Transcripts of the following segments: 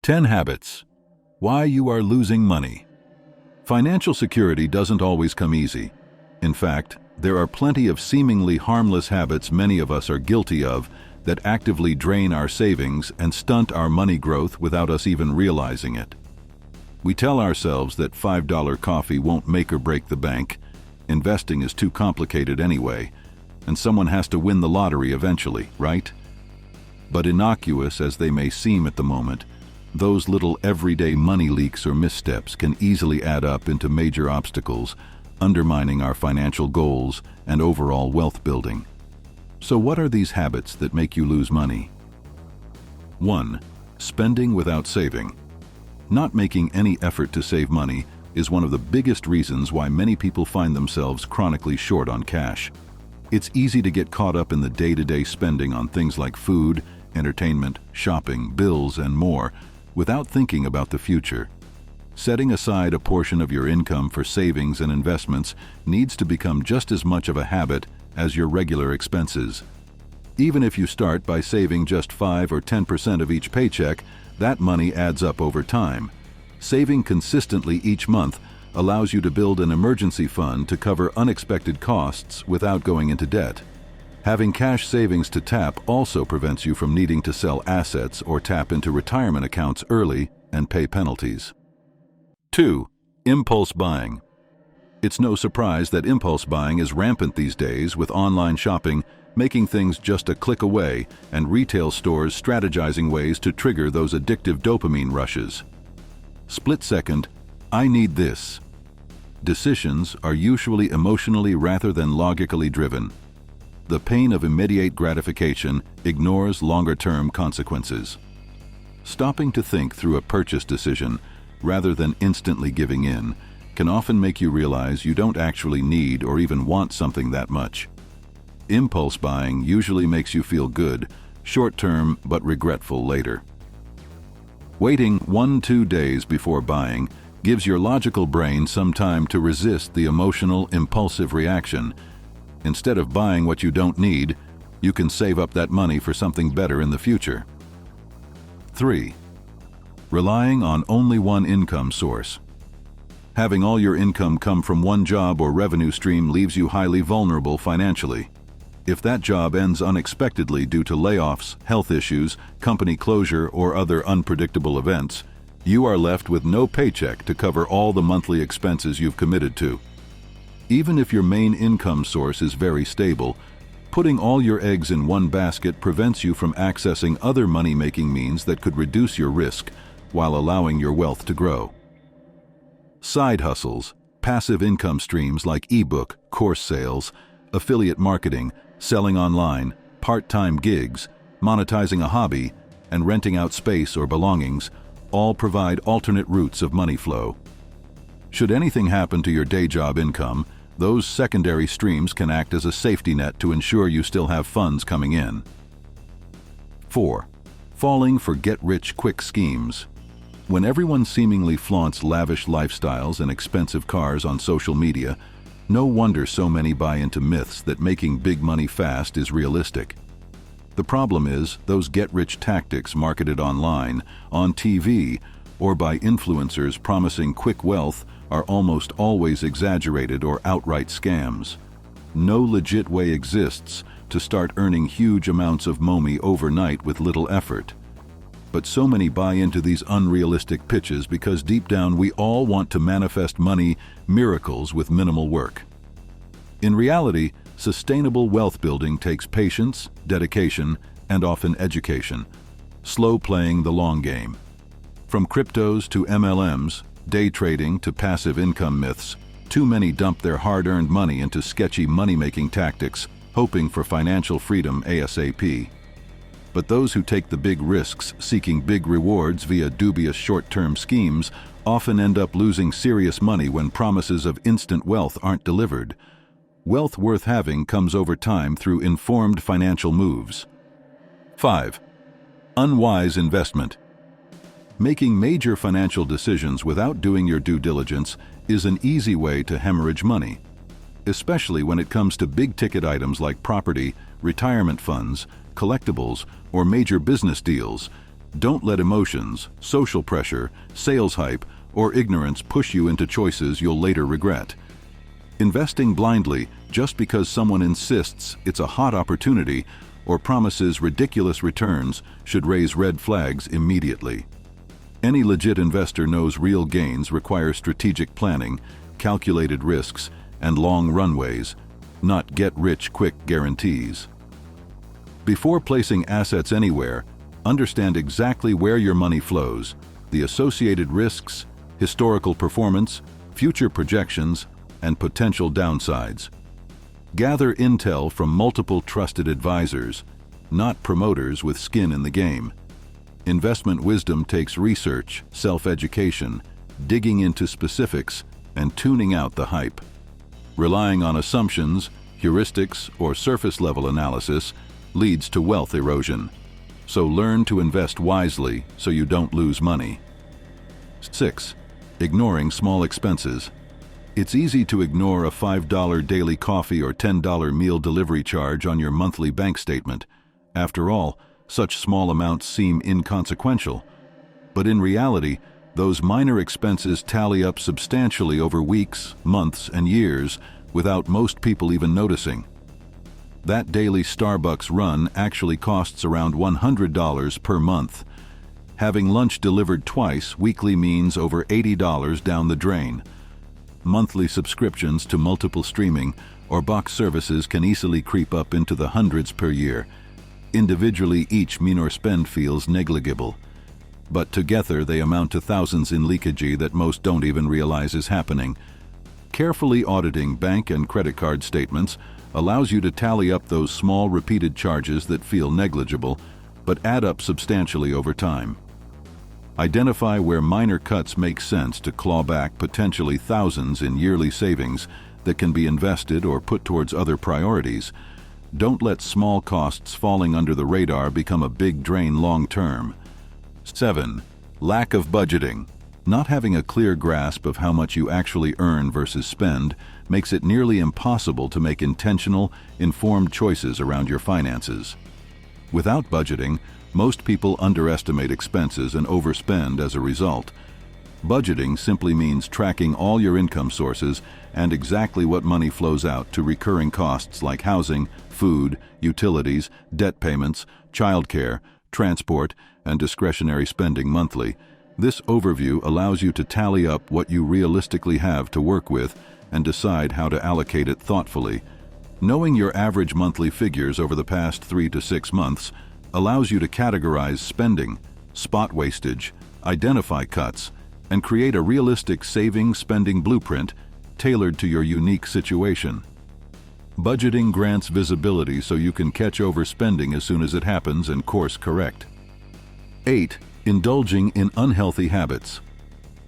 10 Habits. Why you are losing money. Financial security doesn't always come easy. In fact, there are plenty of seemingly harmless habits many of us are guilty of that actively drain our savings and stunt our money growth without us even realizing it. We tell ourselves that $5 coffee won't make or break the bank, investing is too complicated anyway, and someone has to win the lottery eventually, right? But innocuous as they may seem at the moment, those little everyday money leaks or missteps can easily add up into major obstacles, undermining our financial goals and overall wealth building. So what are these habits that make you lose money? 1. Spending without saving. Not making any effort to save money is one of the biggest reasons why many people find themselves chronically short on cash. It's easy to get caught up in the day-to-day spending on things like food, entertainment, shopping, bills, and more, without thinking about the future. Setting aside a portion of your income for savings and investments needs to become just as much of a habit as your regular expenses. Even if you start by saving just 5 or 10% of each paycheck, that money adds up over time. Saving consistently each month allows you to build an emergency fund to cover unexpected costs without going into debt. Having cash savings to tap also prevents you from needing to sell assets or tap into retirement accounts early and pay penalties. 2. Impulse buying. It's no surprise that impulse buying is rampant these days, with online shopping making things just a click away and retail stores strategizing ways to trigger those addictive dopamine rushes. Split-second, I need this. Decisions are usually emotionally rather than logically driven. The pain of immediate gratification ignores longer-term consequences. Stopping to think through a purchase decision, rather than instantly giving in, can often make you realize you don't actually need or even want something that much. Impulse buying usually makes you feel good, short-term but regretful later. Waiting 1-2 days before buying gives your logical brain some time to resist the emotional, impulsive reaction. Instead of buying what you don't need, you can save up that money for something better in the future. 3. Relying on only one income source. Having all your income come from one job or revenue stream leaves you highly vulnerable financially. If that job ends unexpectedly due to layoffs, health issues, company closure, or other unpredictable events, you are left with no paycheck to cover all the monthly expenses you've committed to. Even if your main income source is very stable, putting all your eggs in one basket prevents you from accessing other money-making means that could reduce your risk while allowing your wealth to grow. Side hustles, passive income streams like ebook, course sales, affiliate marketing, selling online, part-time gigs, monetizing a hobby, and renting out space or belongings all provide alternate routes of money flow. Should anything happen to your day job income, those secondary streams can act as a safety net to ensure you still have funds coming in. 4. Falling for get-rich-quick schemes. When everyone seemingly flaunts lavish lifestyles and expensive cars on social media, no wonder so many buy into myths that making big money fast is realistic. The problem is, those get-rich tactics marketed online, on TV, or by influencers promising quick wealth are almost always exaggerated or outright scams. No legit way exists to start earning huge amounts of money overnight with little effort. But so many buy into these unrealistic pitches because deep down we all want to manifest money miracles with minimal work. In reality, sustainable wealth building takes patience, dedication, and often education. Slow playing the long game. From cryptos to MLMs, day trading to passive income myths, too many dump their hard-earned money into sketchy money-making tactics, hoping for financial freedom ASAP. But those who take the big risks seeking big rewards via dubious short-term schemes often end up losing serious money when promises of instant wealth aren't delivered. Wealth worth having comes over time through informed financial moves. 5. Unwise investment. Making major financial decisions without doing your due diligence is an easy way to hemorrhage money, especially when it comes to big-ticket items like property, retirement funds, collectibles, or major business deals. Don't let emotions, social pressure, sales hype, or ignorance push you into choices you'll later regret. Investing blindly just because someone insists it's a hot opportunity or promises ridiculous returns should raise red flags immediately. Any legit investor knows real gains require strategic planning, calculated risks, and long runways, not get-rich-quick guarantees. Before placing assets anywhere, understand exactly where your money flows, the associated risks, historical performance, future projections, and potential downsides. Gather intel from multiple trusted advisors, not promoters with skin in the game. Investment wisdom takes research, self-education, digging into specifics, and tuning out the hype. Relying on assumptions, heuristics, or surface-level analysis leads to wealth erosion. So learn to invest wisely so you don't lose money. 6. Ignoring small expenses. It's easy to ignore a $5 daily coffee or $10 meal delivery charge on your monthly bank statement. After all, such small amounts seem inconsequential. But in reality, those minor expenses tally up substantially over weeks, months, and years without most people even noticing. That daily Starbucks run actually costs around $100 per month. Having lunch delivered twice weekly means over $80 down the drain. Monthly subscriptions to multiple streaming or box services can easily creep up into the hundreds per year. Individually, each minor spend feels negligible, but together they amount to thousands in leakage that most don't even realize is happening. Carefully auditing bank and credit card statements allows you to tally up those small repeated charges that feel negligible but add up substantially over time. Identify where minor cuts make sense to claw back potentially thousands in yearly savings that can be invested or put towards other priorities. Don't let small costs falling under the radar become a big drain long term. 7. Lack of budgeting. Not having a clear grasp of how much you actually earn versus spend makes it nearly impossible to make intentional, informed choices around your finances. Without budgeting, most people underestimate expenses and overspend as a result. Budgeting simply means tracking all your income sources and exactly what money flows out to recurring costs like housing, food, utilities, debt payments, childcare, transport, and discretionary spending monthly. This overview allows you to tally up what you realistically have to work with and decide how to allocate it thoughtfully. Knowing your average monthly figures over the past 3 to 6 months allows you to categorize spending, spot wastage, identify cuts, and create a realistic saving-spending blueprint tailored to your unique situation. Budgeting grants visibility so you can catch overspending as soon as it happens and course correct. 8. Indulging in unhealthy habits.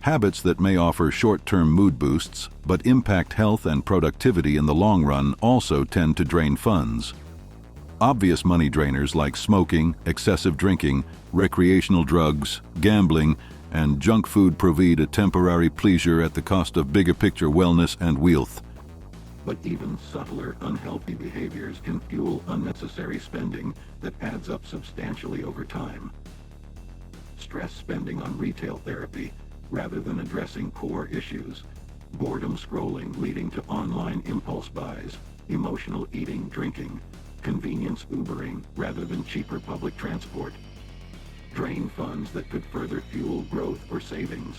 Habits that may offer short-term mood boosts but impact health and productivity in the long run also tend to drain funds. Obvious money drainers like smoking, excessive drinking, recreational drugs, gambling, and junk food provide a temporary pleasure at the cost of bigger picture wellness and wealth. But even subtler unhealthy behaviors can fuel unnecessary spending that adds up substantially over time. Stress spending on retail therapy rather than addressing core issues, boredom scrolling leading to online impulse buys, emotional eating, drinking, convenience Ubering rather than cheaper public transport, drain funds that could further fuel growth or savings.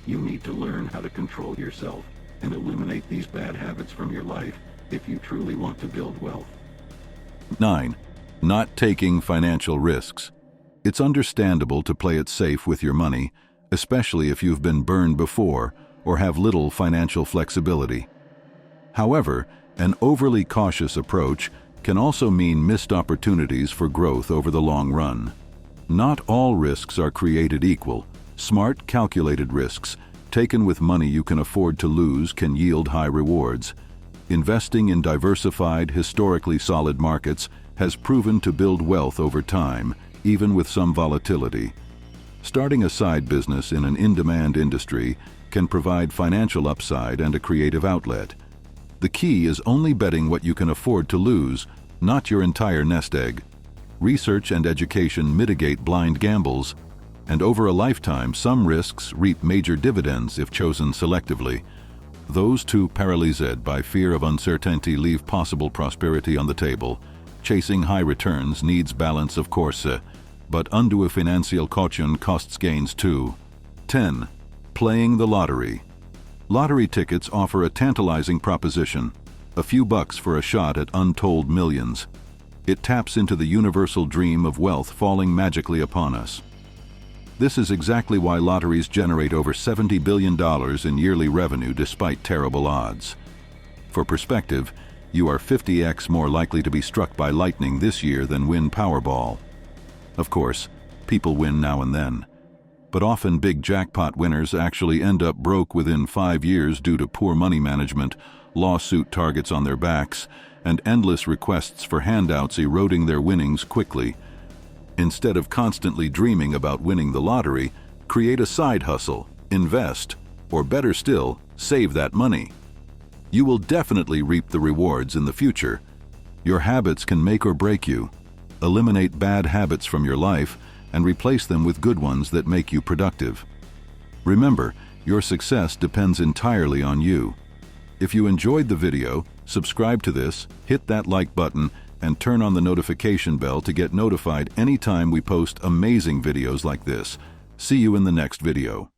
You need to learn how to control yourself and eliminate these bad habits from your life if you truly want to build wealth. 9. Not taking financial risks. It's understandable to play it safe with your money, especially if you've been burned before or have little financial flexibility. However, an overly cautious approach can also mean missed opportunities for growth over the long run. Not all risks are created equal. Smart, calculated risks, taken with money you can afford to lose, can yield high rewards. Investing in diversified, historically solid markets has proven to build wealth over time, even with some volatility. Starting a side business in an in-demand industry can provide financial upside and a creative outlet. The key is only betting what you can afford to lose, not your entire nest egg. Research and education mitigate blind gambles, and over a lifetime, some risks reap major dividends if chosen selectively. Those too paralyzed by fear of uncertainty leave possible prosperity on the table. Chasing high returns needs balance, of course, but undue financial caution costs gains too. 10. Playing the lottery. Lottery tickets offer a tantalizing proposition, a few bucks for a shot at untold millions. It taps into the universal dream of wealth falling magically upon us. This is exactly why lotteries generate over $70 billion in yearly revenue despite terrible odds. For perspective, you are 50x more likely to be struck by lightning this year than win Powerball. Of course, people win now and then, but often big jackpot winners actually end up broke within 5 years due to poor money management, lawsuit targets on their backs, and endless requests for handouts eroding their winnings quickly. Instead of constantly dreaming about winning the lottery, create a side hustle, invest, or better still, save that money. You will definitely reap the rewards in the future. Your habits can make or break you. Eliminate bad habits from your life and replace them with good ones that make you productive. Remember, your success depends entirely on you. If you enjoyed the video, subscribe to this, hit that like button, and turn on the notification bell to get notified anytime we post amazing videos like this. See you in the next video.